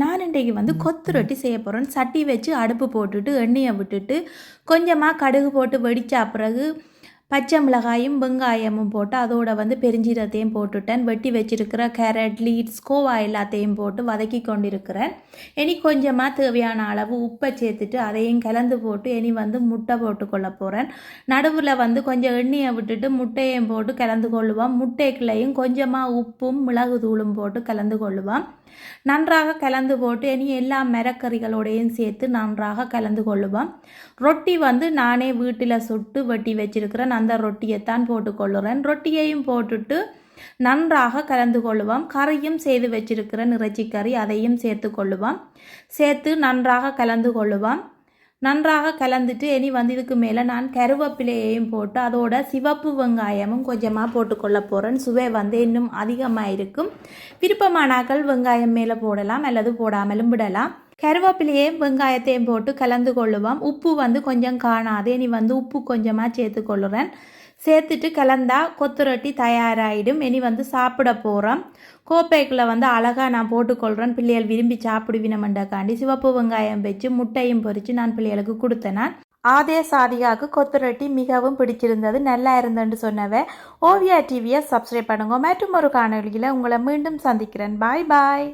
நான் இன்றைக்கு வந்து கொத்து ரொட்டி செய்ய போகிறேன். சட்டி வச்சு அடுப்பு போட்டுட்டு எண்ணெயை விட்டுட்டு கொஞ்சமாக கடுகு போட்டு வெடித்த பிறகு பச்சை மிளகாயும் வெங்காயமும் போட்டு அதோட வந்து பெருஞ்சீரத்தையும் போட்டுட்டேன். வெட்டி வச்சிருக்கிற கேரட் லீட்ஸ் கோவா எல்லாத்தையும் போட்டு வதக்கி கொண்டிருக்கிறேன். இனி கொஞ்சமாக தேவையான அளவு உப்பை சேர்த்துட்டு அதையும் கலந்து போட்டு இனி வந்து முட்டை போட்டு கொள்ள போகிறேன். நடுவில் வந்து கொஞ்சம் எண்ணெயை விட்டுட்டு முட்டையும் போட்டு கலந்து கொள்ளுவோம். முட்டைக்குள்ளையும் கொஞ்சமாக உப்பும் மிளகு தூளும் போட்டு கலந்து கொள்ளுவோம். நன்றாக கலந்து போட்டு இனி எல்லா மரக்கறிகளோடையும் சேர்த்து நன்றாக கலந்து கொள்ளுவோம். ரொட்டி வந்து நானே வீட்டில் சுட்டு வெட்டி வச்சிருக்கிறேன். அந்த ரொட்டியைத்தான் போட்டுக்கொள்ளுறேன். ரொட்டியையும் போட்டுட்டு நன்றாக கலந்து கொள்ளுவோம். கறியும் செய்து வச்சிருக்கிறேன், இறைச்சி கறி, அதையும் சேர்த்து கொள்ளுவோம். சேர்த்து நன்றாக கலந்து கொள்ளுவோம். நன்றாக கலந்துட்டு இனி வந்து இதுக்கு மேலே நான் கருவேப்பிலையையும் போட்டு அதோட சிவப்பு வெங்காயமும் கொஞ்சமாக போட்டுக்கொள்ள போகிறேன். சுவை வந்து இன்னும் அதிகமாக இருக்கும். விருப்பமானாக்கள் வெங்காயம் மேலே போடலாம் அல்லது போடாமலும் விடலாம். கருவேப்பிலையையும் வெங்காயத்தையும் போட்டு கலந்து கொள்ளுவோம். உப்பு வந்து கொஞ்சம் காணாது. இனி வந்து உப்பு கொஞ்சமாக சேர்த்துக்கொள்ளுறேன். சேர்த்துட்டு கலந்தா கொத்து ரொட்டி தயாராகிடும். இனி வந்து சாப்பிட போகிறோம். கோப்பைக்குள்ளே வந்து அழகாக நான் போட்டுக்கொள்கிறேன். பிள்ளைகள் விரும்பி சாப்பிடுவினமெண்டக்காண்டி சிவப்பு வெங்காயம் வச்சு முட்டையும் பொறித்து நான் பிள்ளைகளுக்கு கொடுத்தேன். ஆதே சாதிகாவுக்கு கொத்து ரொட்டி மிகவும் பிடிச்சிருந்தது, நல்லா இருந்தேன்னு சொன்னவ. ஓவியா டிவியை சப்ஸ்கிரைப் பண்ணுங்க. மற்றும் ஒரு காணொலியில் உங்களை மீண்டும் சந்திக்கிறேன். பாய் பாய்.